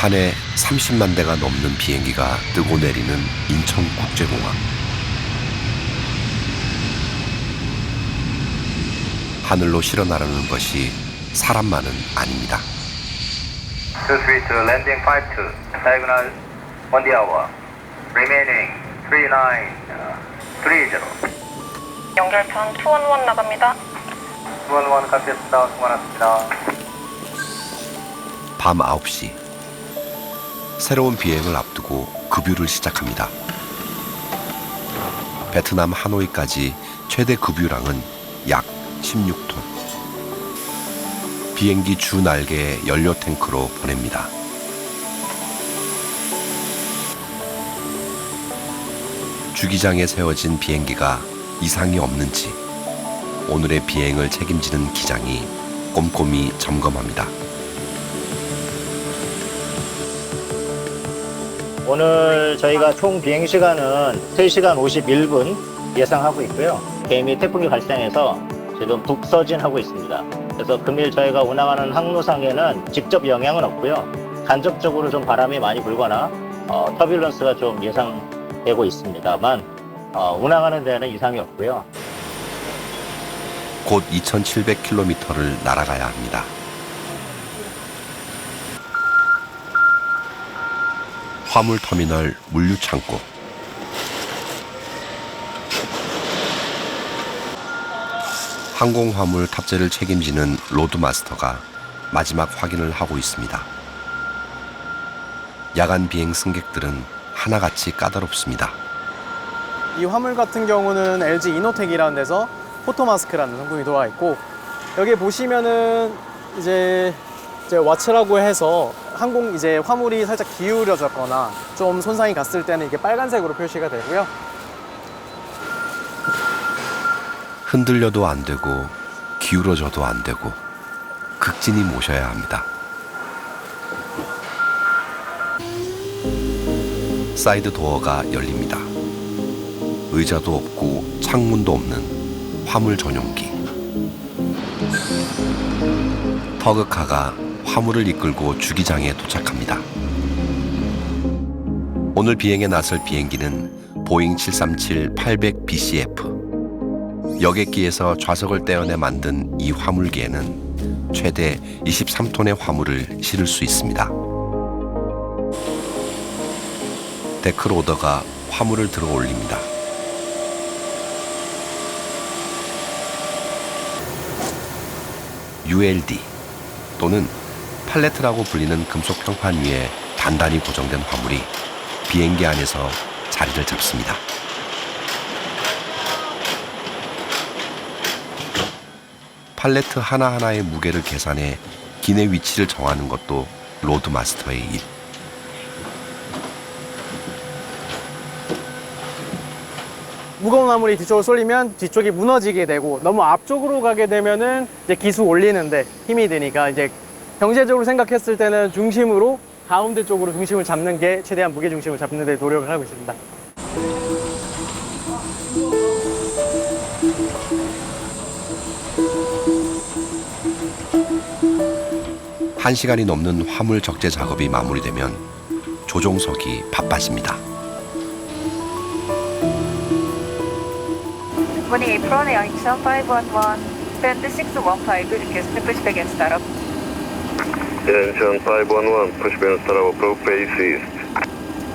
한 해 30만 대가 넘는 비행기가 뜨고 내리는 인천국제공항. 하늘로 실어 나르는 것이 사람만은 아닙니다. 232 landing 52, diagonal on the hour, remaining 3930. 연결편 211 나갑니다. 211 카피했습니다. 수고하셨습니다. 밤 9시. 새로운 비행을 앞두고 급유를 시작합니다. 베트남 하노이까지 최대 급유량은 약 16톤. 비행기 주 날개에 연료 탱크로 보냅니다. 주기장에 세워진 비행기가 이상이 없는지 오늘의 비행을 책임지는 기장이 꼼꼼히 점검합니다. 오늘 저희가 총 비행 시간은 3시간 51분 예상하고 있고요. 개미 태풍이 발생해서 지금 북서진하고 있습니다. 그래서 금일 저희가 운항하는 항로상에는 직접 영향은 없고요. 간접적으로 좀 바람이 많이 불거나 터뷸런스가 좀 예상되고 있습니다만 운항하는 데는 이상이 없고요. 곧 2,700km를 날아가야 합니다. 화물터미널 물류창고. 항공화물 탑재를 책임지는 로드마스터가 마지막 확인을 하고 있습니다. 야간 비행 승객들은 하나같이 까다롭습니다. 이 화물 같은 경우는 LG 이노텍이라는 데서 포토마스크라는 상품이 들어와 있고, 여기 보시면은 이제 와츠라고 해서 화물이 살짝 기울어졌거나 좀 손상이 갔을 때는 이게 빨간색으로 표시가 되고요. 흔들려도 안 되고 기울어져도 안 되고 극진히 모셔야 합니다. 사이드 도어가 열립니다. 의자도 없고 창문도 없는 화물 전용기. 터그카가 화물을 이끌고 주기장에 도착합니다. 오늘 비행에 나설 비행기는 보잉 737-800BCF. 여객기에서 좌석을 떼어내 만든 이 화물기에는 최대 23톤의 화물을 실을 수 있습니다. 데크로더가 화물을 들어 올립니다. ULD 또는 팔레트라고 불리는 금속 평판 위에 단단히 고정된 화물이 비행기 안에서 자리를 잡습니다. 팔레트 하나하나의 무게를 계산해 기내 위치를 정하는 것도 로드마스터의 일. 무거운 화물이 뒤쪽으로 쏠리면 뒤쪽이 무너지게 되고, 너무 앞쪽으로 가게 되면은 이제 기수 올리는데 힘이 드니까 이제 경제적으로 생각했을 때는 중심으로 가운데 쪽으로 중심을 잡는 게 최대한 무게 중심을 잡는 데 노력을 하고 있습니다. 한 시간이 넘는 화물 적재 작업이 마무리되면 조종석이 바빠집니다. Morning April, Yancheon 511, band 615, request pushback and start up. Yancheon 511, pushback and start up, approach base east.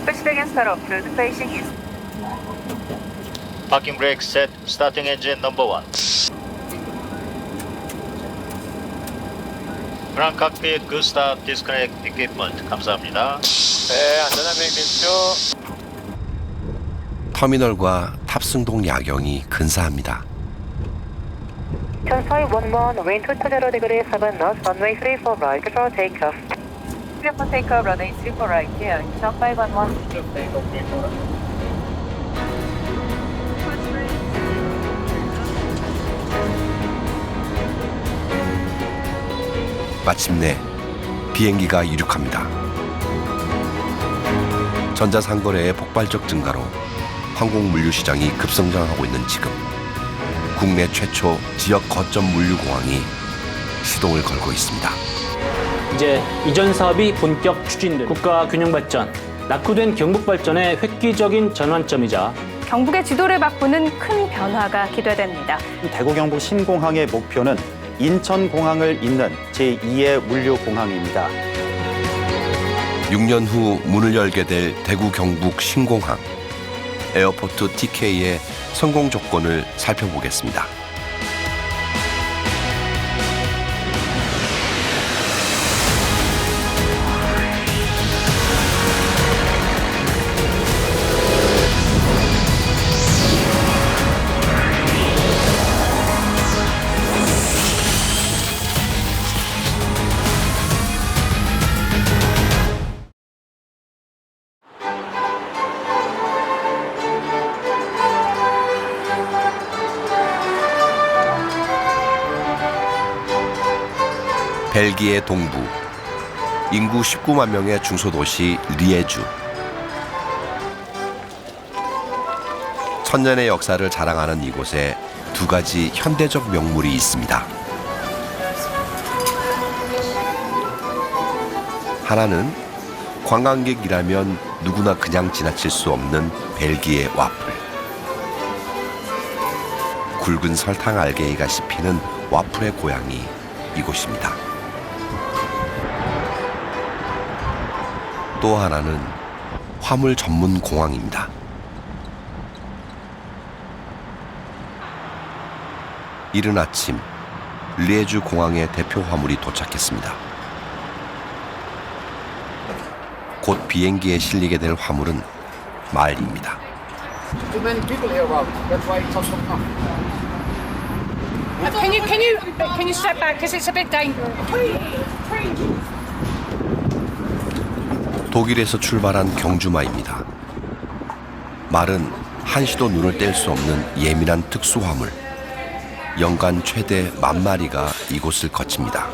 Pushback and start up, road facing east. Parking brake set, starting engine number 1. 프랑 칵핏 good start, disconnect equipment. 감사합니다. 네, 안전한 비행 되십시오. 터미널과 탑승동 야경이 근사합니다. 511, wind 220 7 knots, runway 34 right, control takeoff. 34 takeoff, runway 34 right, yeah, Yancheon 511. 마침내 비행기가 이륙합니다. 전자상거래의 폭발적 증가로 항공 물류 시장이 급성장하고 있는 지금, 국내 최초 지역 거점 물류공항이 시동을 걸고 있습니다. 이제 이전 사업이 본격 추진된 국가 균형 발전, 낙후된 경북 발전의 획기적인 전환점이자 경북의 지도를 바꾸는 큰 변화가 기대됩니다. 대구 경북 신공항의 목표는 인천공항을 잇는 제2의 물류공항입니다. 6년 후 문을 열게 될 대구 경북 신공항. 에어포트 TK의 성공 조건을 살펴보겠습니다. 벨기에 동부, 인구 19만 명의 중소도시 리에주. 천년의 역사를 자랑하는 이곳에 두 가지 현대적 명물이 있습니다. 하나는 관광객이라면 누구나 그냥 지나칠 수 없는 벨기에 와플. 굵은 설탕 알갱이가 씹히는 와플의 고향이 이곳입니다. 또 하나는 화물 전문 공항입니다. 이른 아침 리에주 공항의 대표 화물이 도착했습니다. 곧 비행기에 실리게 될 화물은 말입니다. Can you step back because it's a bit dangerous. 독일에서 출발한 경주마입니다. 말은 한시도 눈을 뗄 수 없는 예민한 특수화물. 연간 최대 10,000마리가 이곳을 거칩니다.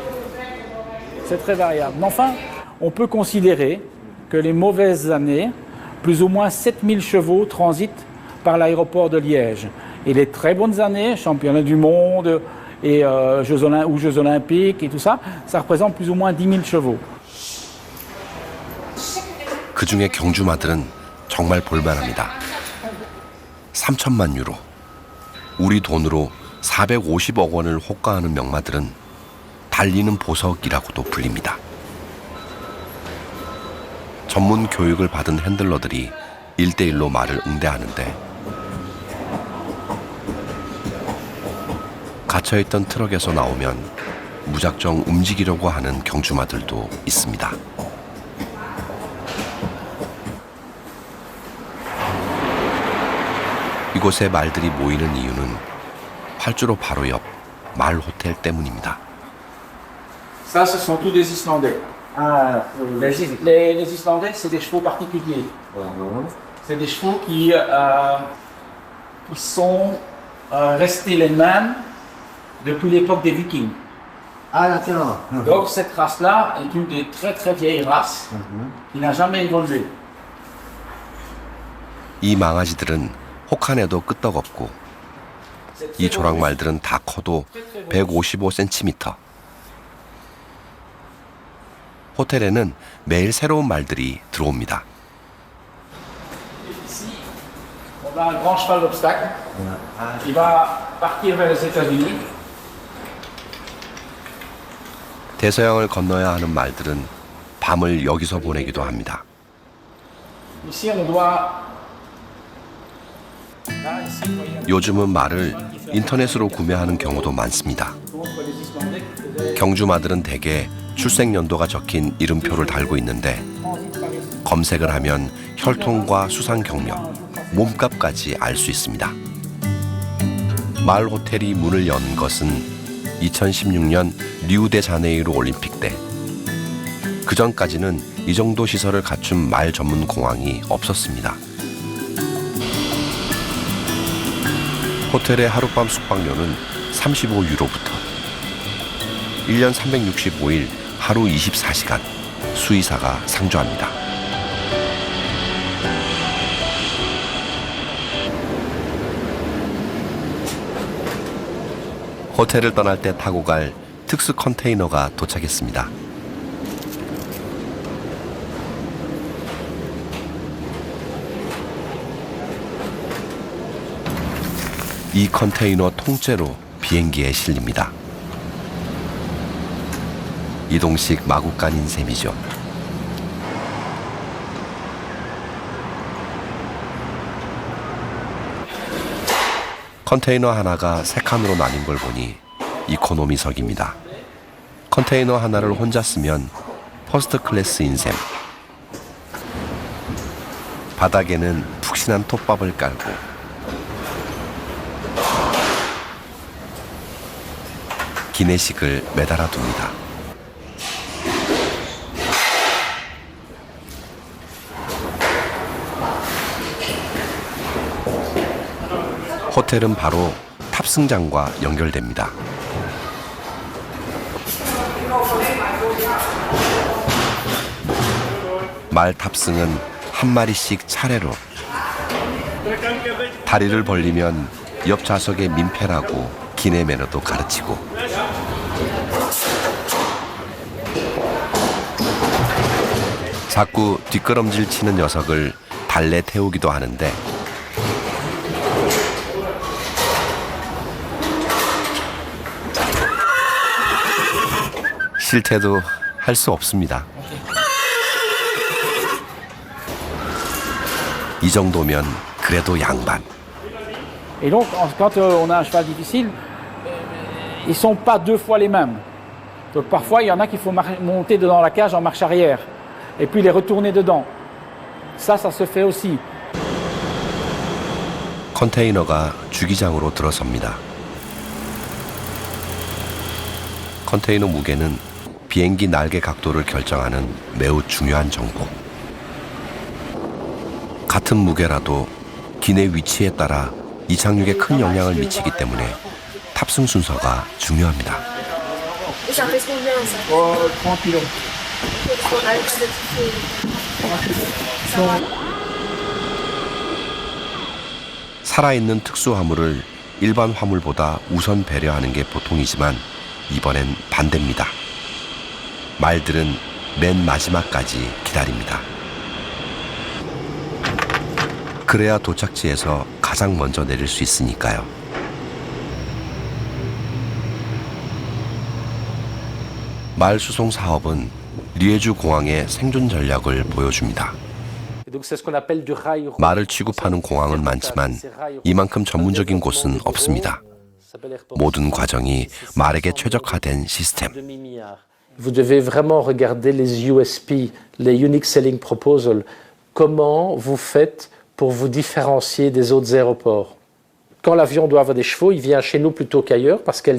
C'est très variable. Mais enfin, on peut considérer que les mauvaises années, plus ou moins 7000 chevaux transitent par l'aéroport de Liège. Et les très bonnes années, championnat du monde et Jeux olympiques et tout ça, ça représente plus ou moins 10 000 chevaux. 그 중에 경주마들은 정말 볼만합니다. 3천만 유로, 우리 돈으로 450억 원을 호가하는 명마들은 달리는 보석이라고도 불립니다. 전문 교육을 받은 핸들러들이 1대1로 말을 응대하는데 갇혀있던 트럭에서 나오면 무작정 움직이려고 하는 경주마들도 있습니다. 이곳에 말들이 모이는 이유는 활주로 바로 옆 말 호텔 때문입니다. Ça, ce sont tous des Islandais. Les Islandais, c'est des chevaux particuliers. C'est des chevaux qui sont restés les mêmes depuis l'époque des Vikings. Donc cette race-là est une des très très vieilles races qui n'a jamais évolué. 이 망아지들은 혹한에도 끄떡없고 이 조랑말들은 다 커도 155cm. 호텔에는 매일 새로운 말들이 들어옵니다. Ici, on a un grand cheval d'obstacle qui va partir vers les États-Unis. 대서양을 건너야 하는 말들은 밤을 여기서 보내기도 합니다. Ici, on doit. 요즘은 말을 인터넷으로 구매하는 경우도 많습니다. 경주마들은 대개 출생 연도가 적힌 이름표를 달고 있는데 검색을 하면 혈통과 수상 경력, 몸값까지 알 수 있습니다. 말 호텔이 문을 연 것은 2016년 리우데자네이루 올림픽 때. 그 전까지는 이 정도 시설을 갖춘 말 전문 공항이 없었습니다. 호텔의 하룻밤 숙박료는 35유로부터 1년 365일 하루 24시간 수의사가 상주합니다. 호텔을 떠날 때 타고 갈 특수 컨테이너가 도착했습니다. 이 컨테이너 통째로 비행기에 실립니다. 이동식 마구간인 셈이죠. 컨테이너 하나가 3칸으로 나뉜 걸 보니 이코노미석입니다. 컨테이너 하나를 혼자 쓰면 퍼스트 클래스인 셈. 바닥에는 푹신한 톱밥을 깔고 기내식을 매달아 둡니다. 호텔은 바로 탑승장과 연결됩니다. 말 탑승은 한 마리씩 차례로. 다리를 벌리면 옆 좌석에 민폐라고 기내 매너도 가르치고. 자꾸 뒷걸음질 치는 녀석을 달래 태우기도 하는데 실태도 할 수 없습니다. 이 정도면 그래도 양반. Et donc, quand on a un cheval difficile, ils ne sont pas deux fois les mêmes. Donc parfois, il y en a qu'il faut monter dans la cage en marche arrière et puis les retourner dedans. Ça se fait aussi. 컨테이너가 주기장으로 들어섭니다. 컨테이너 무게는 비행기 날개 각도를 결정하는 매우 중요한 정보. 같은 무게라도 기내 위치에 따라 이착륙에 큰 영향을 미치기 때문에 탑승 순서가 중요합니다. 살아있는 특수 화물을 일반 화물보다 우선 배려하는 게 보통이지만 이번엔 반대입니다. 말들은 맨 마지막까지 기다립니다. 그래야 도착지에서 가장 먼저 내릴 수 있으니까요. 말 수송 사업은 리에주 공항의 생존 전략을 보여줍니다. 말을 취급하는 공항은 많지만 이만큼 전문적인 곳은 없습니다. 모든 과정이 말에게 최적화된 시스템. Vous devez vraiment regarder les USP, les Unique Selling Proposal. Comment vous faites pour vous différencier des autres aéroports? Quand l'avion doit avoir des chevaux, il vient chez nous plutôt qu'ailleurs parce que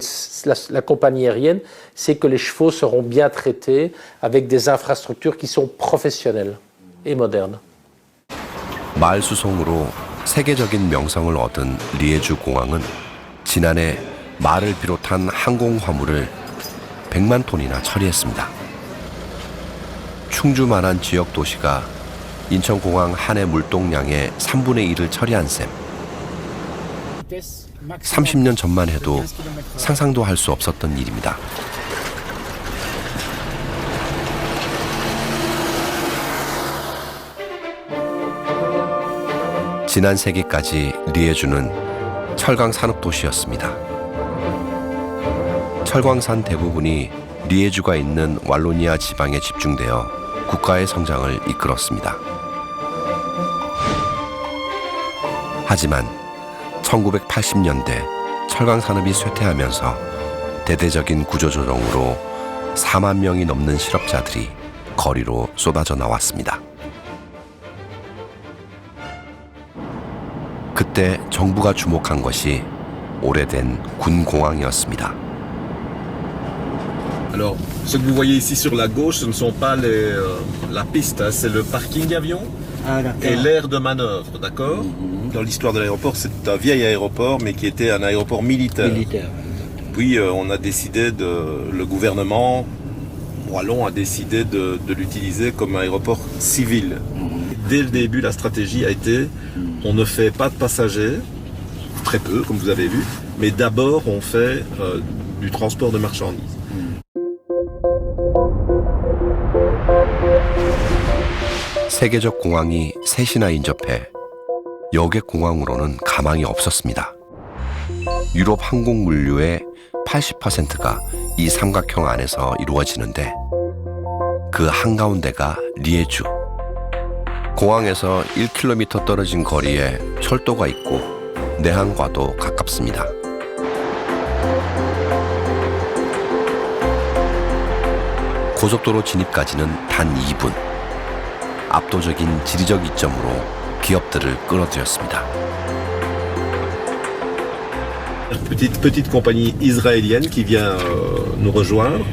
la compagnie aérienne sait que les chevaux seront bien traités avec des infrastructures qui sont professionnelles et modernes. 말 수송으로 세계적인 명성을 얻은 리에주 공항은 지난해 말을 비롯한 항공 화물을 100만 톤이나 처리했습니다. 충주만한 지역 도시가 인천공항 한 해 물동량의 3분의 1을 처리한 셈. 30년 전만 해도 상상도 할 수 없었던 일입니다. 지난 세기까지 리에주는 철강 산업 도시였습니다. 철광산 대부분이 리에주가 있는 왈로니아 지방에 집중되어 국가의 성장을 이끌었습니다. 하지만 1980년대 철강 산업이 쇠퇴하면서 대대적인 구조조정으로 4만 명이 넘는 실업자들이 거리로 쏟아져 나왔습니다. 그때 정부가 주목한 것이 오래된 군공항이었습니다. Alors, ce que vous voyez ici sur la gauche, ce ne sont pas la piste, hein, c'est le parking avion et l'aire de manœuvre, d'accord? Dans l'histoire de l'aéroport, c'est un vieil aéroport, mais qui était un aéroport militaire. Puis on a décidé le gouvernement wallon a décidé de l'utiliser comme aéroport civil. Dès le début, la stratégie a été, on ne fait pas de passagers, très peu, comme vous avez vu, mais d'abord on fait du transport de marchandises. 세계적 공항이 셋이나 인접해 여객 공항으로는 가망이 없었습니다. 유럽 항공 물류의 80%가 이 삼각형 안에서 이루어지는데 그 한가운데가 리에주. 공항에서 1km 떨어진 거리에 철도가 있고 내항과도 가깝습니다. 고속도로 진입까지는 단 2분. 압도적인 지리적 이점으로 기업들을 끌어들였습니다. Petite compagnie israélienne qui vient nous rejoindre,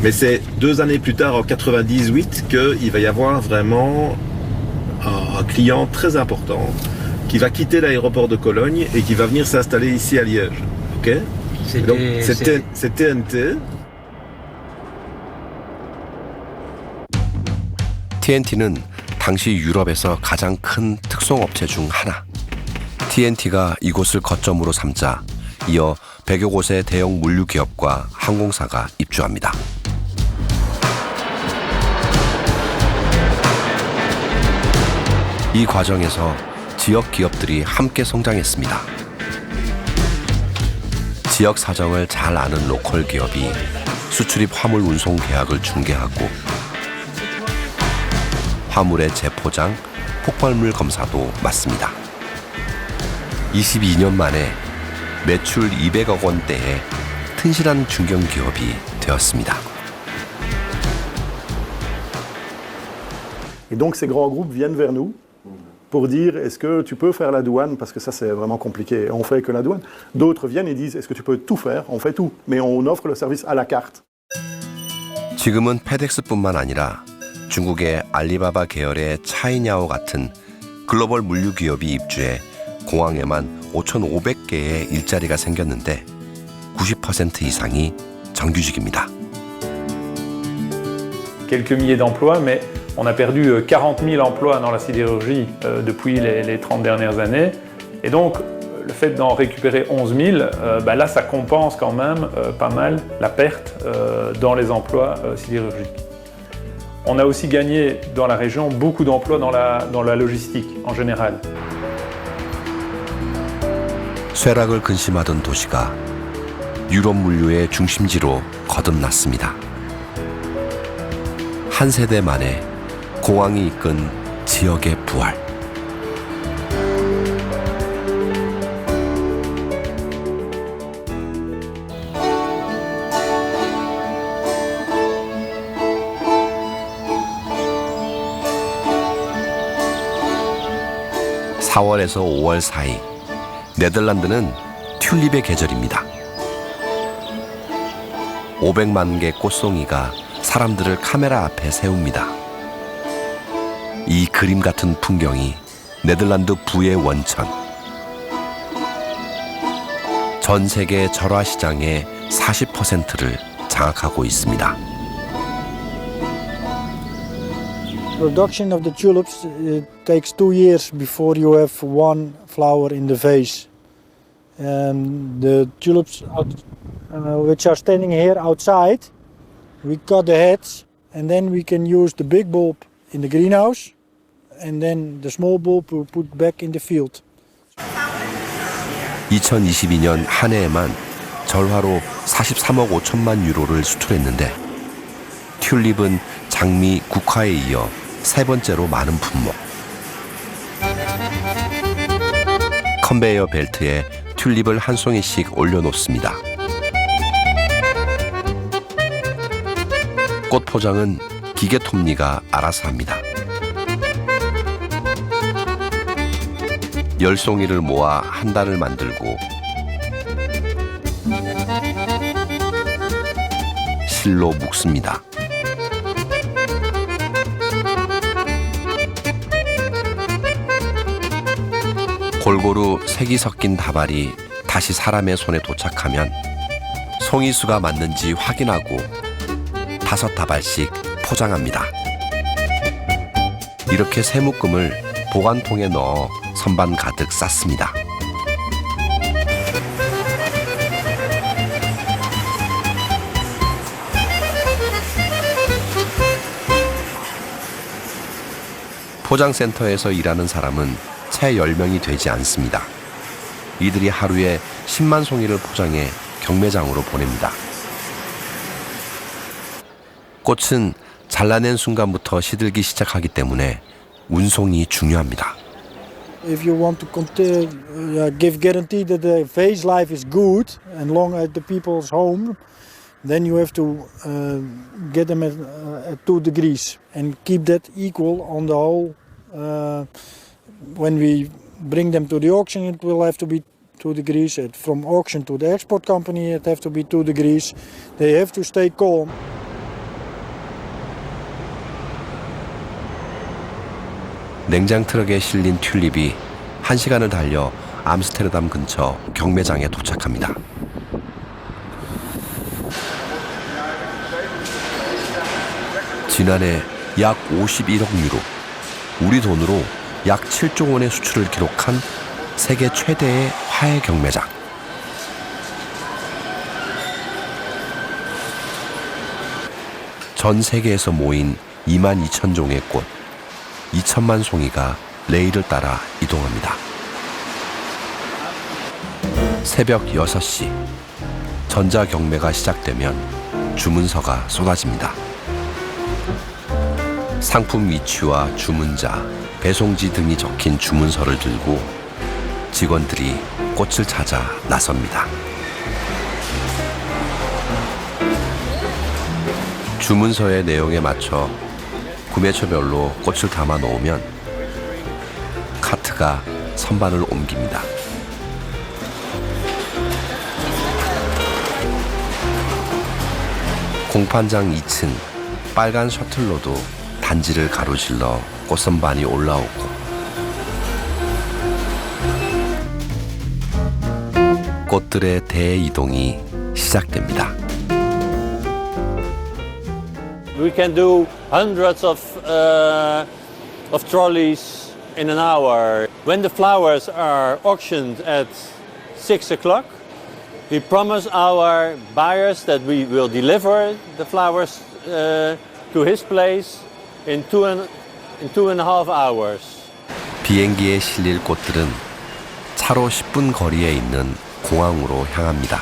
mais c'est 2 années plus tard, en 98, qu'il va y avoir vraiment un client très important qui va quitter l'aéroport de Cologne et qui va venir s'installer ici à Liège. Okay? Donc c'est TNT. TNT는 당시 유럽에서 가장 큰 특송업체 중 하나. TNT가 이곳을 거점으로 삼자 이어 100여 곳의 대형 물류 기업과 항공사가 입주합니다. 이 과정에서 지역 기업들이 함께 성장했습니다. 지역 사정을 잘 아는 로컬 기업이 수출입 화물 운송 계약을 중개하고 화물의 재포장, 폭발물 검사도 맡습니다. 22년 만에 매출 200억 원대의 튼실한 중견기업이 되었습니다. Et donc ces grands groupes viennent vers nous pour dire est-ce que tu peux faire la douane parce que ça c'est vraiment compliqué, on fait que la douane. D'autres viennent et disent est-ce que tu peux tout faire, on fait tout, mais on offre le service à la carte. 지금은 페덱스뿐만 아니라 중국의 알리바바 계열의 차이냐오 같은 글로벌 물류 기업이 입주해 공항에만 5,500개의 일자리가 생겼는데 90% 이상이 정규직입니다. Quelques milliers d'emplois, mais on a perdu 40 000 emplois dans la sidérurgie depuis les 30 dernières années. Et donc, le fait d'en récupérer 11 000, là, ça compense quand même pas mal la perte dans les emplois sidérurgiques. On a aussi gagné dans la région beaucoup d'emplois dans la logistique en général. 쇠락을 근심하던 도시가 유럽 물류의 중심지로 거듭났습니다. 한 세대 만에 공항이 이끈 지역의 부활. (4월에서 5월) 사이 네덜란드는 튤립의 계절입니다. 500만 개 꽃송이가 사람들을 카메라 앞에 세웁니다. 이 그림 같은 풍경이 네덜란드 부의 원천. 전 세계 절화 시장의 40%를 장악하고 있습니다. Production of the tulips takes 2 years before you have one flower in the vase. The tulips which are standing here outside, we cut the heads and then we can use the big bulb in the greenhouse and then the small bulb we put back in the field. 2022년 한 해에만 절화로 43억 5천만 유로를 수출했는데 튤립은 장미, 국화에 이어 세 번째로 많은 품목. 컨베이어 벨트에 튤립을 한 송이씩 올려놓습니다. 꽃 포장은 기계 톱니가 알아서 합니다. 10송이를 모아 한 단을 만들고 실로 묶습니다. 골고루 색이 섞인 다발이 다시 사람의 손에 도착하면 송이 수가 맞는지 확인하고 5다발씩 포장합니다. 이렇게 새 묶음을 보관통에 넣어 선반 가득 쌌습니다. 포장센터에서 일하는 사람은 채 10명이 되지 않습니다. 이들이 하루에 10만 송이를 포장해 경매장으로 보냅니다. 꽃은 잘라낸 순간부터 시들기 시작하기 때문에 운송이 중요합니다. If you want to give guarantee that the vase life is good and long at the people's home, then you have to get them at 2 degrees and keep that equal on the whole. When we bring them to the auction, it will have to be 2 degrees. From auction to the export company, it have to be 2 degrees. They have to stay calm. 냉장 트럭에 실린 튤립이 1시간을 달려 암스테르담 근처 경매장에 도착합니다. 지난해 약 51억 유로, 우리 돈으로 약 7조 원의 수출을 기록한 세계 최대의 화훼 경매장. 전 세계에서 모인 2만 2천 종의 꽃, 2천만 송이가 레일을 따라 이동합니다. 새벽 6시, 전자경매가 시작되면 주문서가 쏟아집니다. 상품 위치와 주문자, 배송지 등이 적힌 주문서를 들고 직원들이 꽃을 찾아 나섭니다. 주문서의 내용에 맞춰 구매처별로 꽃을 담아 놓으면 카트가 선반을 옮깁니다. 공판장 2층 빨간 셔틀로도 단지를 가로질러 꽃선반이 올라오고 꽃들의 대이동이 시작됩니다. We can do hundreds of trolleys in an hour. When the flowers are auctioned at 6 o'clock, we promise our buyers that we will deliver the flowers to his place in two and a half hours. 비행기에 실릴 꽃들은 차로 10분 거리에 있는 공항으로 향합니다.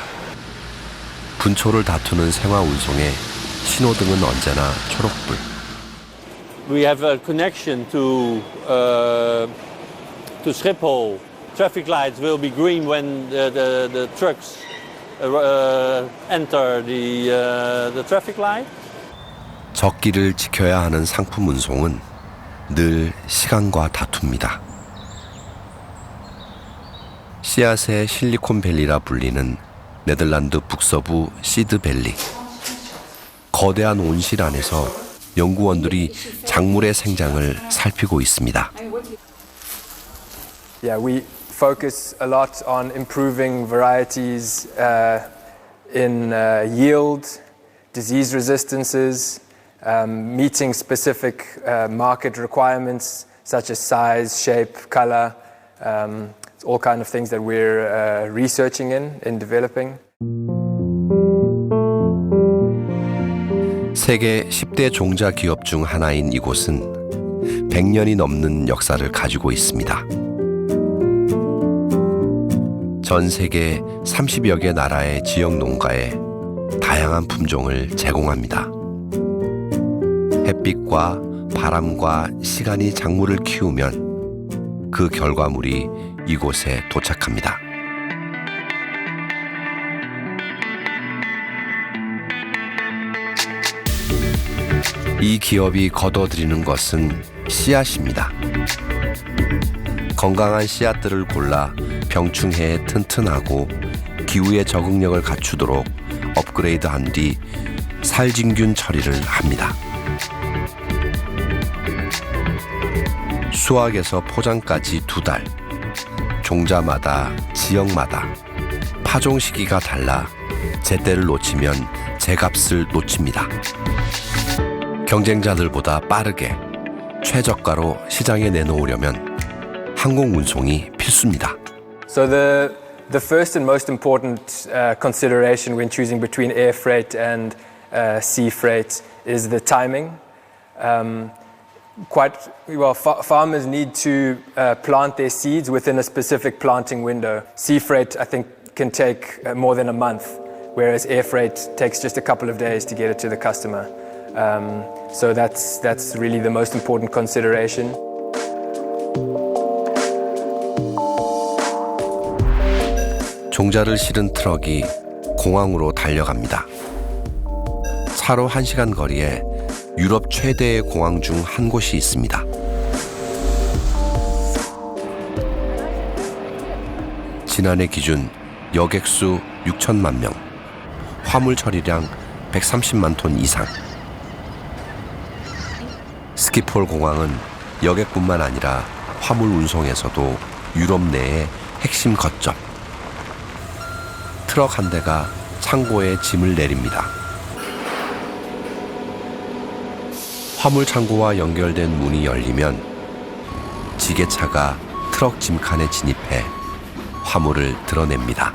분초를 다투는 생화 운송에 신호등은 언제나 초록불. We have a connection to Schiphol. Traffic lights will be green when the trucks enter the traffic light. 적기를 지켜야 하는 상품 운송은 늘 시간과 다툽니다. 씨앗의 실리콘밸리라 불리는 네덜란드 북서부 시드밸리. 거대한 온실 안에서 연구원들이 작물의 생장을 살피고 있습니다. Yeah, we focus a lot on improving varieties in yield, disease resistances, meeting specific market requirements such as size, shape, color, all kind of things that we're researching in developing. 세계 10대 종자 기업 중 하나인 이곳은 100년이 넘는 역사를 가지고 있습니다. 전 세계 30여 개 나라의 지역 농가에 다양한 품종을 제공합니다. 햇빛과 바람과 시간이 작물을 키우면 그 결과물이 이곳에 도착합니다. 이 기업이 거둬들이는 것은 씨앗입니다. 건강한 씨앗들을 골라 병충해에 튼튼하고 기후에 적응력을 갖추도록 업그레이드한 뒤 살진균 처리를 합니다. 수확에서 포장까지 2달, 종자마다 지역마다 파종 시기가 달라 제때를 놓치면 제값을 놓칩니다. 경쟁자들보다 빠르게 최저가로 시장에 내놓으려면 항공 운송이 필수입니다. So the first and most important consideration when choosing between air freight and sea freight is the timing. Farmers need to plant their seeds within a specific planting window. Sea freight, I think, can take more than a month, whereas air freight takes just a couple of days to get it to the customer. So that's really the most important consideration. 종자를 실은 트럭이 공항으로 달려갑니다. 차로 1시간 거리에 유럽 최대의 공항 중 한 곳이 있습니다. 지난해 기준 여객수 6천만 명, 화물 처리량 130만 톤 이상. 스키폴 공항은 여객뿐만 아니라 화물 운송에서도 유럽 내의 핵심 거점. 트럭 한 대가 창고에 짐을 내립니다. 화물 창고와 연결된 문이 열리면 지게차가 트럭 짐칸에 진입해 화물을 드러냅니다.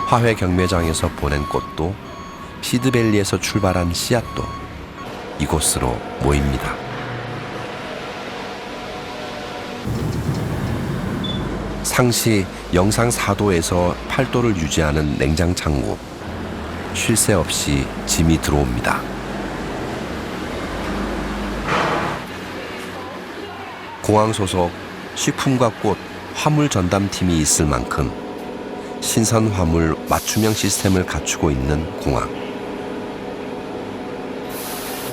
화훼 경매장에서 보낸 꽃도 시드밸리에서 출발한 씨앗도 이곳으로 모입니다. 상시 영상 4도에서 8도를 유지하는 냉장 창고. 쉴 새 없이 짐이 들어옵니다. 공항 소속 식품과 꽃, 화물 전담팀이 있을 만큼 신선 화물 맞춤형 시스템을 갖추고 있는 공항.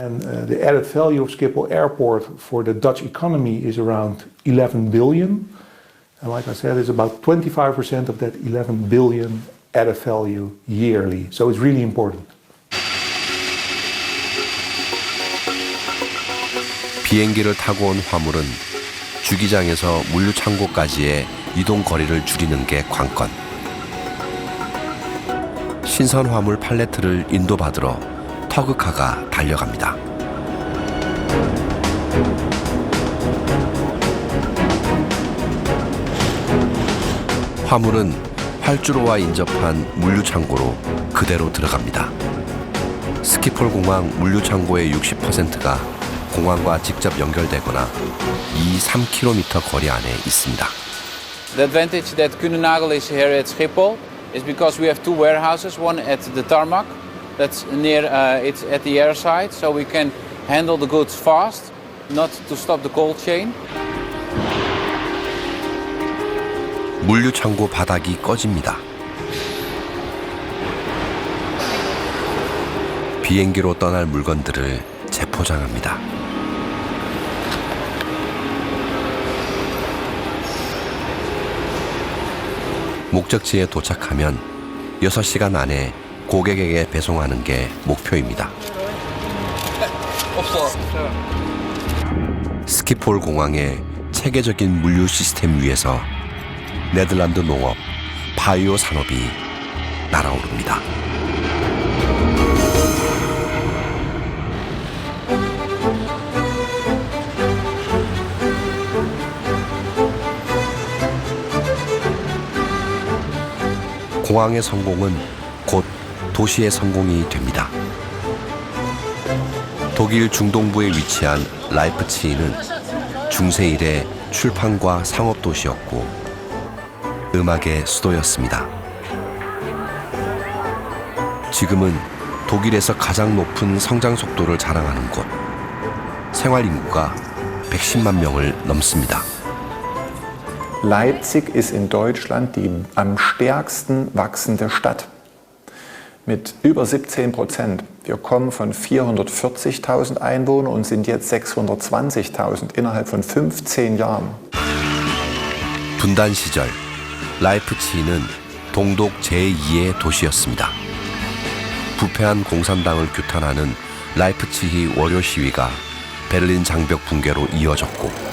And the added value of Schiphol Airport for the Dutch economy is around 11 billion. And like I said, it's about 25% of that 11 billion added value yearly. So it's really important. 비행기를 타고 온 화물은 주기장에서 물류 창고까지의 이동 거리를 줄이는 게 관건. 신선 화물 팔레트를 인도받으러 터그카가 달려갑니다. 화물은 활주로와 인접한 물류 창고로 그대로 들어갑니다. 스키폴 공항 물류 창고의 60%가 공항과 직접 연결되거나 3km 거리 안에 있습니다. The advantage that Kuehne+Nagel is here at Schiphol is because we have two warehouses, one at the tarmac, that's near it's at the air side, so we can handle the goods fast, not to stop the cold chain. 물류 창고 바닥이 꺼집니다. 비행기로 떠날 물건들을 재포장합니다. 목적지에 도착하면 6시간 안에 고객에게 배송하는 게 목표입니다. 스키폴 공항의 체계적인 물류 시스템 위에서 네덜란드 농업, 바이오 산업이 날아오릅니다. 공항의 성공은 곧 도시의 성공이 됩니다. 독일 중동부에 위치한 라이프치히는 중세 이래 출판과 상업 도시였고 음악의 수도였습니다. 지금은 독일에서 가장 높은 성장 속도를 자랑하는 곳. 생활 인구가 110만 명을 넘습니다. Leipzig ist in Deutschland die am stärksten wachsende Stadt mit über 17%. Wir kommen von 440.000 Einwohnern und sind jetzt 620.000 innerhalb von 15 Jahren. 분단 시절 라이프치히는 동독 제2의 도시였습니다. 부패한 공산당을 규탄하는 라이프치히 월요 시위가 베를린 장벽 붕괴로 이어졌고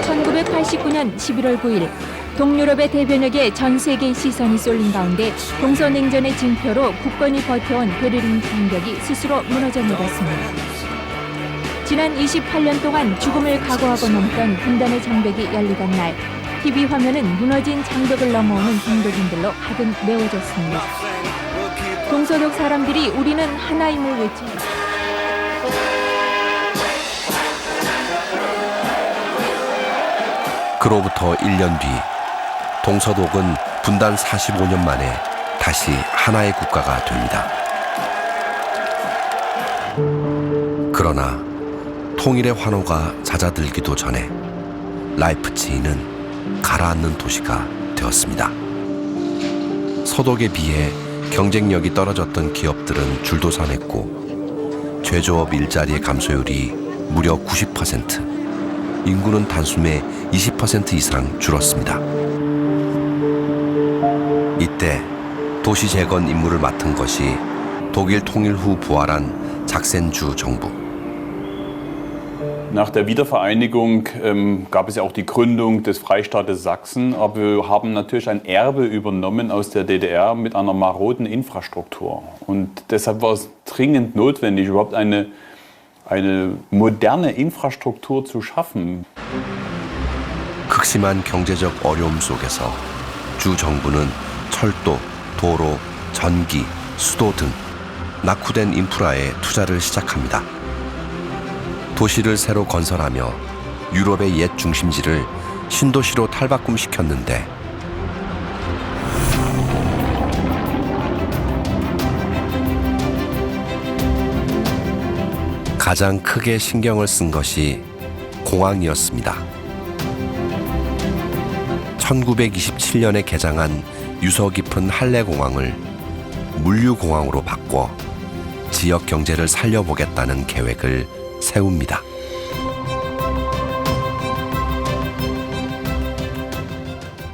1989년 11월 9일 동유럽의 대변역에 전 세계의 시선이 쏠린 가운데 동서냉전의 징표로 굳건히 버텨온 베를린 장벽이 스스로 무너져 내렸습니다. 지난 28년 동안 죽음을 각오하고 넘던 분단의 장벽이 열리던 날 TV 화면은 무너진 장벽을 넘어오는 동독인들로 가득 메워졌습니다. 동서독 사람들이 우리는 하나임을 외칩니다. 그로부터 1년 뒤 동서독은 분단 45년 만에 다시 하나의 국가가 됩니다. 그러나 통일의 환호가 잦아들기도 전에 라이프치히는 가라앉는 도시가 되었습니다. 서독에 비해 경쟁력이 떨어졌던 기업들은 줄도산했고 제조업 일자리의 감소율이 무려 90%, 인구는 단숨에 20% 이상 줄었습니다. 이때 도시 재건 임무를 맡은 것이 독일 통일 후 부활한 작센주 정부. Nach der Wiedervereinigung gab es ja auch die Gründung des Freistaates Sachsen, aber wir haben natürlich ein Erbe übernommen aus der DDR mit einer maroden Infrastruktur. Und deshalb war es dringend notwendig, überhaupt eine moderne Infrastruktur zu schaffen. 극심한 경제적 어려움 속에서 주 정부는 철도, 도로, 전기, 수도 등 낙후된 인프라에 투자를 시작합니다. 도시를 새로 건설하며 유럽의 옛 중심지를 신도시로 탈바꿈시켰는데 가장 크게 신경을 쓴 것이 공항이었습니다. 1927년에 개장한 유서 깊은 할레공항을 물류공항으로 바꿔 지역 경제를 살려보겠다는 계획을 세웁니다.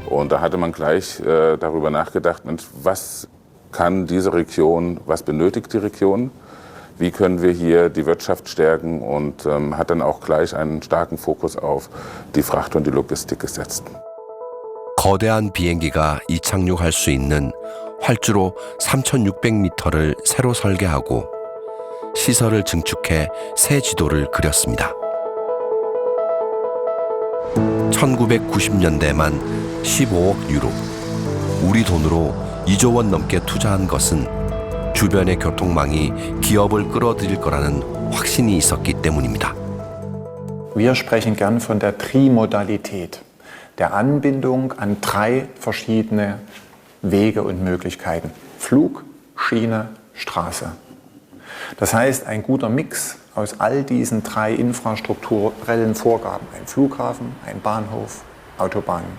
Und da hatte man gleich darüber nachgedacht, was kann diese Region, was benötigt die Region, wie können wir hier die Wirtschaft stärken und hat dann auch gleich einen starken Fokus auf die Fracht und die Logistik gesetzt. 거대한 비행기가 이착륙할 수 있는 활주로 3,600m를 새로 설계하고 시설을 증축해 새 지도를 그렸습니다. 1990년대만 15억 유로, 우리 돈으로 2조 원 넘게 투자한 것은 주변의 교통망이 기업을 끌어들일 거라는 확신이 있었기 때문입니다. Wir sprechen gern von der Trimodalität, der Anbindung an 3 verschiedene Wege und Möglichkeiten. Flug, Schiene, Straße. Das heißt, ein guter Mix aus all diesen 3 infrastrukturellen Vorgaben, ein Flughafen, ein Bahnhof, Autobahnen,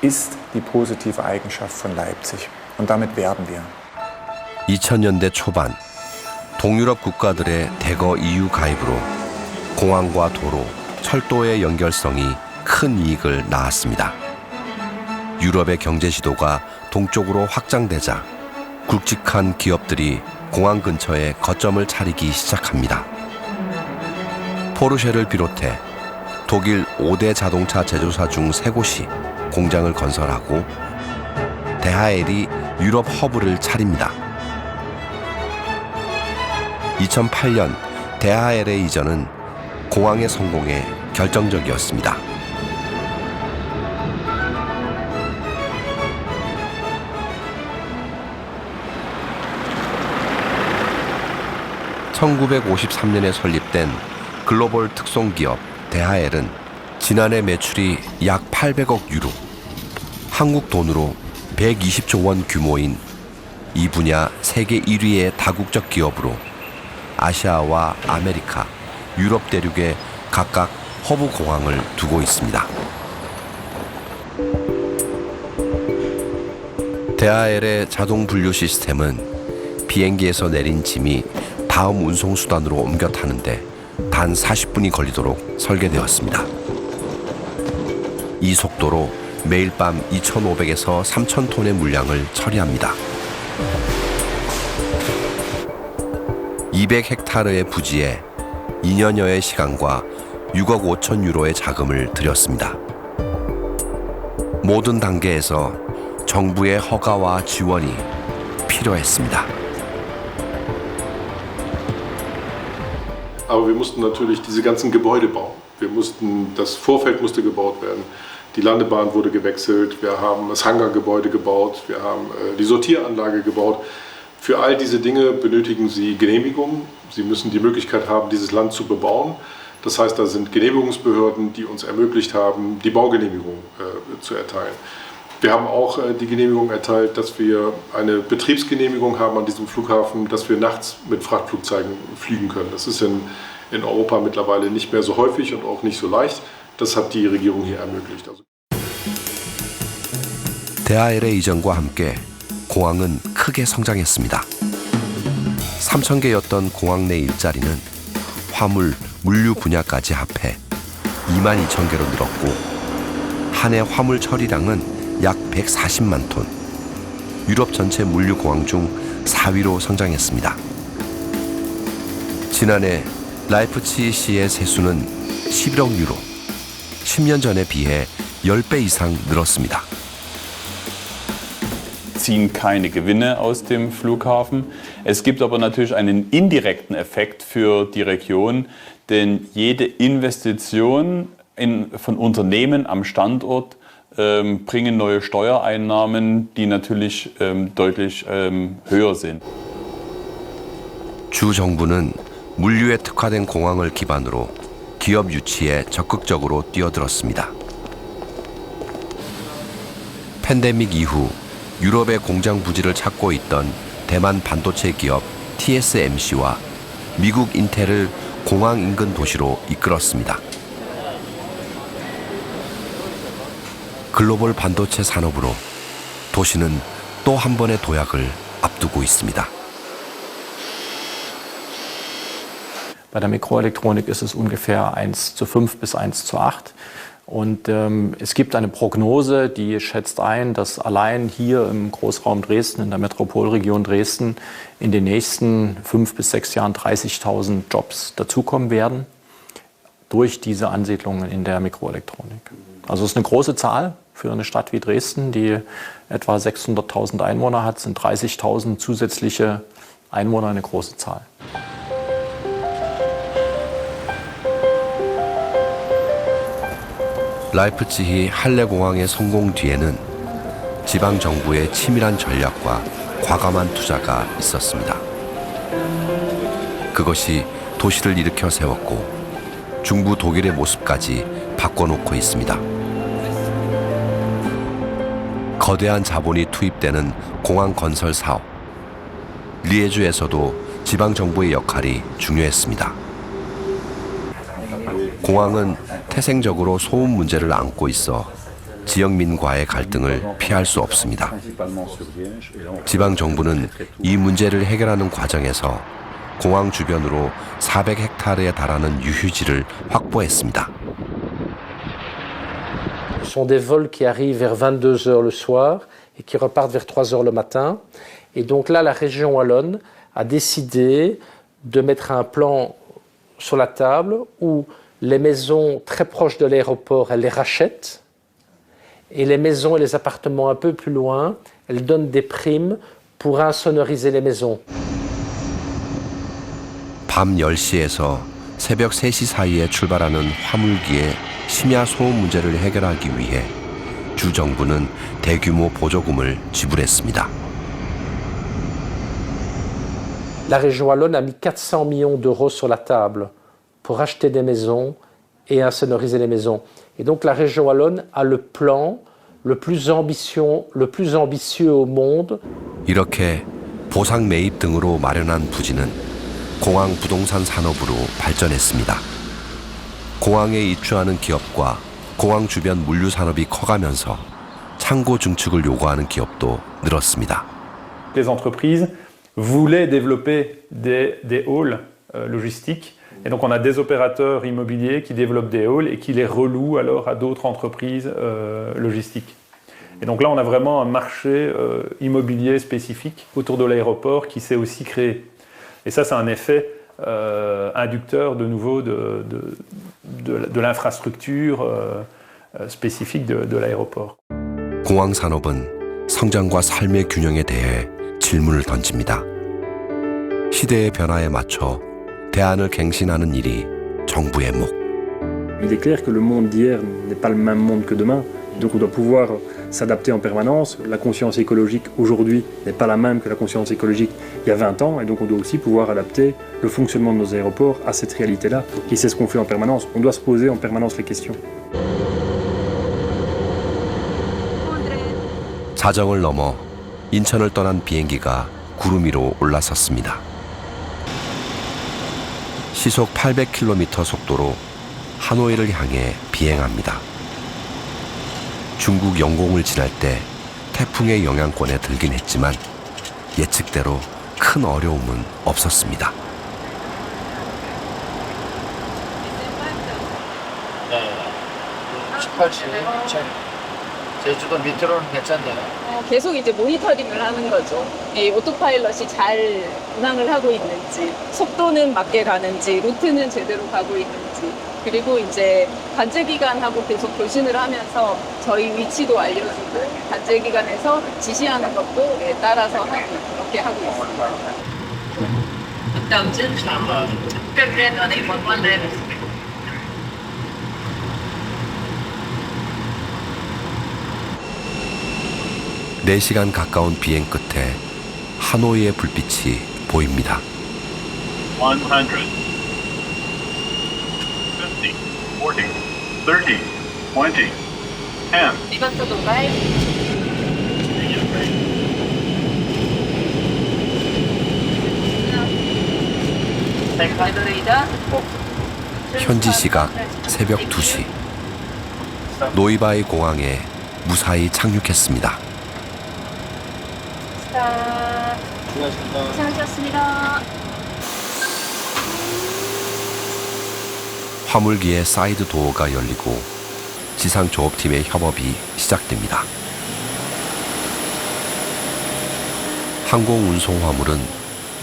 ist die positive Eigenschaft von Leipzig. Und damit werben wir. 2000년대 초반, 동유럽 국가들의 대거 EU 가입으로 공항과 도로, 철도의 연결성이 큰 이익을 낳았습니다. 유럽의 경제 지도가 동쪽으로 확장되자 굵직한 기업들이 공항 근처에 거점을 차리기 시작합니다. 포르쉐를 비롯해 독일 5대 자동차 제조사 중 3곳이 공장을 건설하고 DHL이 유럽 허브를 차립니다. 2008년 DHL의 이전은 공항의 성공에 결정적이었습니다. (1953년에) 설립된 글로벌 특송기업 DHL은 지난해 매출이 약 800억 유로, 한국 돈으로 120조 원 규모인 이 분야 세계 1위의 다국적 기업으로 아시아와 아메리카, 유럽 대륙에 각각 허브 공항을 두고 있습니다. DHL의 자동 분류 시스템은 비행기에서 내린 짐이 다음 운송수단으로 옮겨 타는데 단 40분이 걸리도록 설계되었습니다. 이 속도로 매일 밤 2,500에서 3,000톤의 물량을 처리합니다. 200헥타르의 부지에 2년여의 시간과 6억 5천 유로의 자금을 들였습니다. 모든 단계에서 정부의 허가와 지원이 필요했습니다. Aber wir mussten natürlich diese ganzen Gebäude bauen. Das Vorfeld musste gebaut werden. Die Landebahn wurde gewechselt. Wir haben das Hangargebäude gebaut. Wir haben die Sortieranlage gebaut. Für all diese Dinge benötigen Sie Genehmigungen. Sie müssen die Möglichkeit haben, dieses Land zu bebauen. Das heißt, da sind Genehmigungsbehörden, die uns ermöglicht haben, die Baugenehmigung zu erteilen. Wir haben auch die Genehmigung erteilt, dass wir eine Betriebsgenehmigung haben an diesem Flughafen, dass wir nachts mit Frachtflugzeugen fliegen können. Das ist in Europa mittlerweile nicht mehr so häufig und auch nicht so leicht. Das hat die Regierung hier ermöglicht. 대하엘의 이전과 함께 공항은 크게 성장했습니다. 3,000개였던 공항 내 일자리는 화물, 물류 분야까지 합해 22,000개로 늘었고 한 해 화물 처리량은 약 140만 톤, 유럽 전체 물류 공항 중 4위로 성장했습니다. 지난해 라이프치히시의 세수는 11억 유로, 10년 전에 비해 10배 이상 늘었습니다. Ziehen keine Gewinne aus dem Flughafen. Es gibt aber natürlich einen indirekten Effekt für die Region, denn jede Investition von Unternehmen am Standort bringen neue Steuereinnahmen, die natürlich deutlich höher sind. 주 정부는 물류에 특화된 공항을 기반으로 기업 유치에 적극적으로 뛰어들었습니다. 팬데믹 이후 유럽의 공장 부지를 찾고 있던 대만 반도체 기업 TSMC와 미국 인텔을 공항 인근 도시로 이끌었습니다. 글로벌 반도체 산업으로 도시는 또 한 번의 도약을 앞두고 있습니다. Bei der Mikroelektronik ist es ungefähr 1:5 bis 1:8. Und es gibt eine Prognose, die schätzt ein, dass allein hier im Großraum Dresden, in der Metropolregion Dresden, in den nächsten 5 bis 6 Jahren 30.000 Jobs dazukommen werden durch diese Ansiedlungen in der Mikroelektronik. Also es ist eine große Zahl für eine Stadt wie Dresden, die etwa 600.000 Einwohner hat, sind 30.000 zusätzliche Einwohner eine große Zahl. 라이프치히 할레공항의 성공 뒤에는 지방정부의 치밀한 전략과 과감한 투자가 있었습니다. 그것이 도시를 일으켜 세웠고 중부 독일의 모습까지 바꿔놓고 있습니다. 거대한 자본이 투입되는 공항 건설 사업. 리에주에서도 지방정부의 역할이 중요했습니다. 공항은 태생적으로 소음 문제를 안고 있어 지역민과의 갈등을 피할 수 없습니다. 지방정부는 이 문제를 해결하는 과정에서 공항 주변으로 400헥타르에 달하는 유휴지를 확보했습니다. Ce sont des vols qui arrivent vers 22h le soir et qui repartent vers 3h le matin. Et donc là, la région wallonne a décidé de mettre un plan sur la table où les maisons très proches de l'aéroport, elle les rachète. Et les maisons et les appartements un peu plus loin, elle donne des primes pour insonoriser les maisons. 밤 10시에서 새벽 3시 사이에 출발하는 화물기의 심야 소음 문제를 해결하기 위해 주 정부는 대규모 보조금을 지불했습니다. La région wallonne a mis 400 millions d'euros sur la table pour acheter des maisons et insonoriser les maisons. Et donc la région wallonne a le plan le plus ambitieux au monde. 이렇게 보상 매입 등으로 마련한 부지는 공항 부동산 산업으로 발전했습니다. 공항에 입주하는 기업과 공항 주변 물류 산업이 커가면서 창고 증축을 요구하는 기업도 늘었습니다. Les entreprises voulaient développer des halls logistiques. Et donc on a des opérateurs immobiliers qui développent des halls et qui les relouent alors à d'autres entreprises logistiques. Et donc là on a vraiment un marché immobilier spécifique autour de l'aéroport qui s'est aussi créé. Et ça c'est un effet inducteur de nouveau de l'infrastructure spécifique de l'aéroport. 공항 산업은 성장과 삶의 균형에 대해 질문을 던집니다. 시대의 변화에 맞춰 대안을 갱신하는 일이 정부의 목. Il est clair que le monde d'hier n'est pas le même monde que demain. Donc on doit pouvoir s'adapter en permanence. La conscience écologique aujourd'hui n'est pas la même que la conscience écologique il y a 20 ans. Et donc on doit aussi pouvoir adapter le fonctionnement de nos aéroports à cette réalité-là. Et c'est ce qu'on fait en permanence. On doit se poser en permanence les questions. 자정을 넘어 인천을 떠난 비행기가 구름 위로 올라섰습니다. 시속 800km 속도로 하노이를 향해 비행합니다. 중국 영공을 지날 때 태풍의 영향권에 들긴 했지만 예측대로 큰 어려움은 없었습니다. 네. 18시 제주도 밑으로는 괜찮네요. 계속 이제 모니터링을 하는 거죠. 이 오토파일럿이 잘 운항을 하고 있는지, 속도는 맞게 가는지, 루트는 제대로 가고 있는지, 그리고 이제 관제기관하고 계속 교신을 하면서 저희 위치도 알려주고 관제기관에서 지시하는 것도 따라서 하고 그렇게 하고 있습니다. 네 시간 가까운 비행 끝에 하노이의 불빛이 보입니다. 100, 50, 40, 30, 20, 10. 이것도 도발. 현지 시각 새벽 2시. 노이바이 공항에 무사히 착륙했습니다. 고생하셨습니다. 화물기의 사이드 도어가 열리고 지상 조업팀의 협업이 시작됩니다. 항공 운송 화물은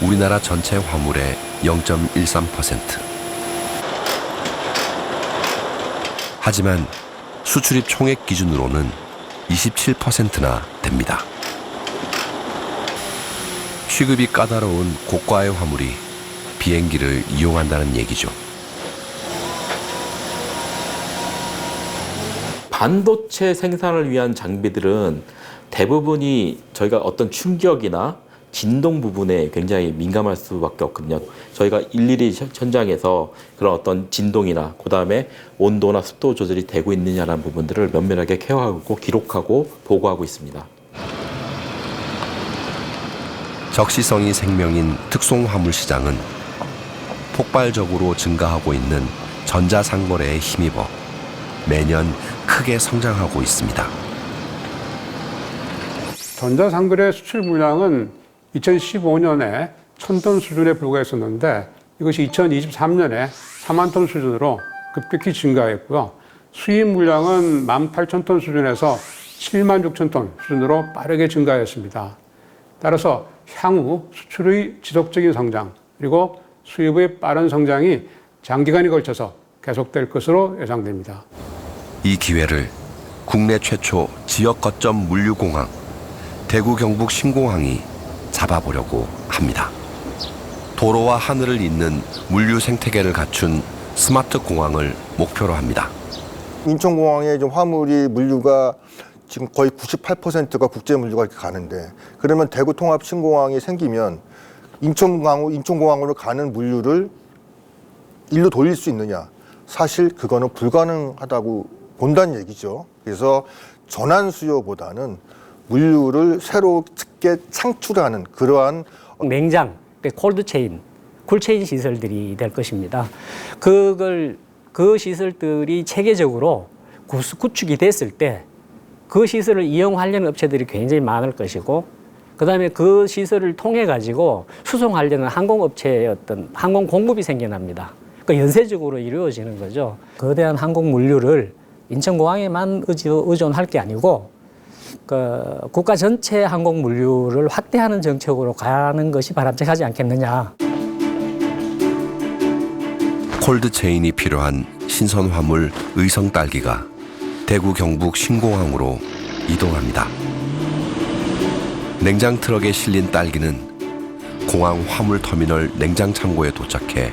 우리나라 전체 화물의 0.13%. 하지만 수출입 총액 기준으로는 27%나 됩니다. 취급이 까다로운 고가의 화물이 비행기를 이용한다는 얘기죠. 반도체 생산을 위한 장비들은 대부분이 저희가 어떤 충격이나 진동 부분에 굉장히 민감할 수밖에 없거든요. 저희가 일일이 현장에서 그런 어떤 진동이나 그다음에 온도나 습도 조절이 되고 있느냐라는 부분들을 면밀하게 케어하고 기록하고 보고하고 있습니다. 적시성이 생명인 특송 화물 시장은 폭발적으로 증가하고 있는 전자상거래에 힘입어 매년 크게 성장하고 있습니다. 전자상거래 수출 물량은 2015년에 1000톤 수준에 불과했었는데 이것이 2023년에 4만 톤 수준으로 급격히 증가했고요. 수입 물량은 18,000톤 수준에서 7만 6천 톤 수준으로 빠르게 증가했습니다. 따라서 향후 수출의 지속적인 성장 그리고 수입의 빠른 성장이 장기간에 걸쳐서 계속될 것으로 예상됩니다. 이 기회를 국내 최초 지역 거점 물류공항 대구 경북 신공항이 잡아보려고 합니다. 도로와 하늘을 잇는 물류 생태계를 갖춘 스마트 공항을 목표로 합니다. 인천공항에 좀 화물이 물류가 지금 거의 98%가 국제 물류가 이렇게 가는데 그러면 대구 통합 신공항이 생기면 인천공항으로 가는 물류를 일로 돌릴 수 있느냐? 사실 그거는 불가능하다고 본다는 얘기죠. 그래서 전환 수요보다는 물류를 새롭게 창출하는 그러한 냉장, 콜드체인, 쿨체인 시설들이 될 것입니다. 그 시설들이 체계적으로 구축이 됐을 때 그 시설을 이용하려는 업체들이 굉장히 많을 것이고 그다음에 그 시설을 통해 가지고 수송하려는 항공업체의 어떤 항공 공급이 생겨납니다. 그러니까 연쇄적으로 이루어지는 거죠. 거대한 항공 물류를 인천공항에만 의존할 게 아니고 국가 전체 항공 물류를 확대하는 정책으로 가는 것이 바람직하지 않겠느냐. 콜드체인이 필요한 신선 화물 의성 딸기가 대구 경북 신공항으로 이동합니다. 냉장 트럭에 실린 딸기는 공항 화물터미널 냉장 창고에 도착해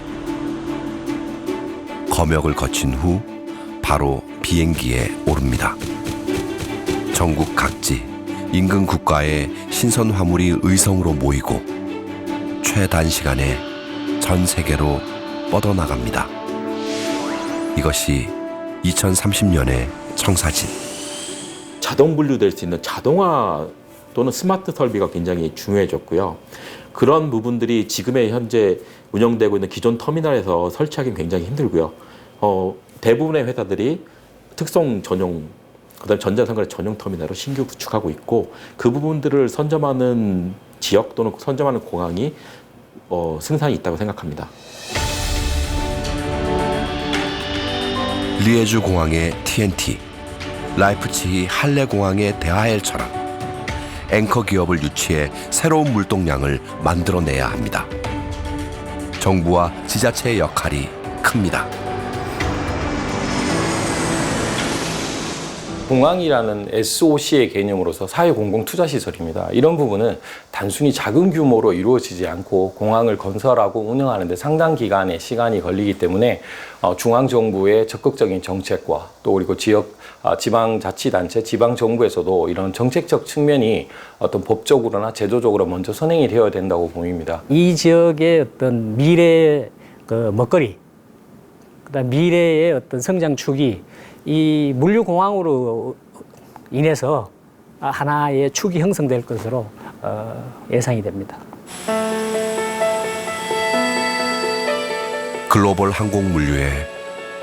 검역을 거친 후 바로 비행기에 오릅니다. 전국 각지 인근 국가의 신선 화물이 의성으로 모이고 최단시간에 전 세계로 뻗어나갑니다. 이것이 2030년의 청사진. 자동 분류될 수 있는 자동화 또는 스마트 설비가 굉장히 중요해졌고요. 그런 부분들이 지금의 현재 운영되고 있는 기존 터미널에서 설치하기는 굉장히 힘들고요. 대부분의 회사들이 특송 전용, 그다음 전자상거래 전용 터미널을 신규 구축하고 있고 그 부분들을 선점하는 지역 또는 선점하는 공항이 승산이 있다고 생각합니다. 리에주 공항의 TNT, 라이프치히 할레 공항의 DHL처럼 앵커 기업을 유치해 새로운 물동량을 만들어내야 합니다. 정부와 지자체의 역할이 큽니다. 공항이라는 SOC의 개념으로서 사회공공투자시설입니다. 이런 부분은 단순히 작은 규모로 이루어지지 않고 공항을 건설하고 운영하는 데 상당 기간의 시간이 걸리기 때문에 중앙정부의 적극적인 정책과 또 그리고 지방자치단체, 지방정부에서도 이런 정책적 측면이 어떤 법적으로나 제도적으로 먼저 선행이 되어야 된다고 보입니다. 이 지역의 어떤 미래의 그 먹거리, 그다음 미래의 어떤 성장축이 이 물류공항으로 인해서 하나의 축이 형성될 것으로 예상이 됩니다. 글로벌 항공 물류의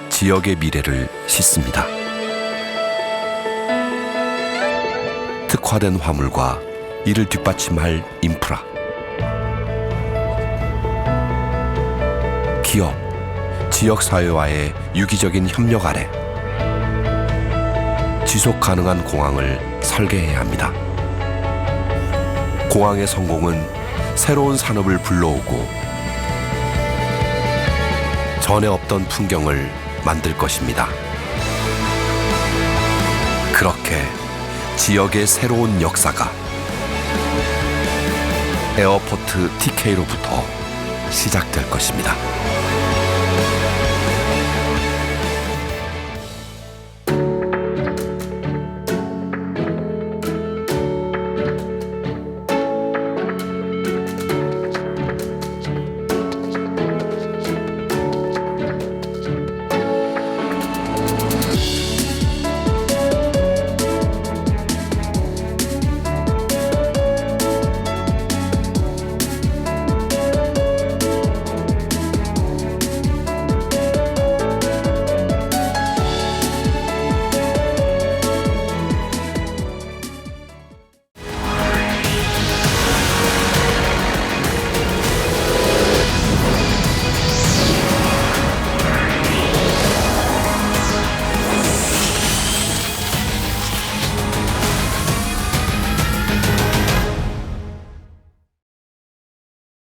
지역의 미래를 싣습니다. 특화된 화물과 이를 뒷받침할 인프라. 기업, 지역사회와의 유기적인 협력 아래 지속 가능한 공항을 설계해야 합니다. 공항의 성공은 새로운 산업을 불러오고 전에 없던 풍경을 만들 것입니다. 그렇게 지역의 새로운 역사가 에어포트 TK로부터 시작될 것입니다.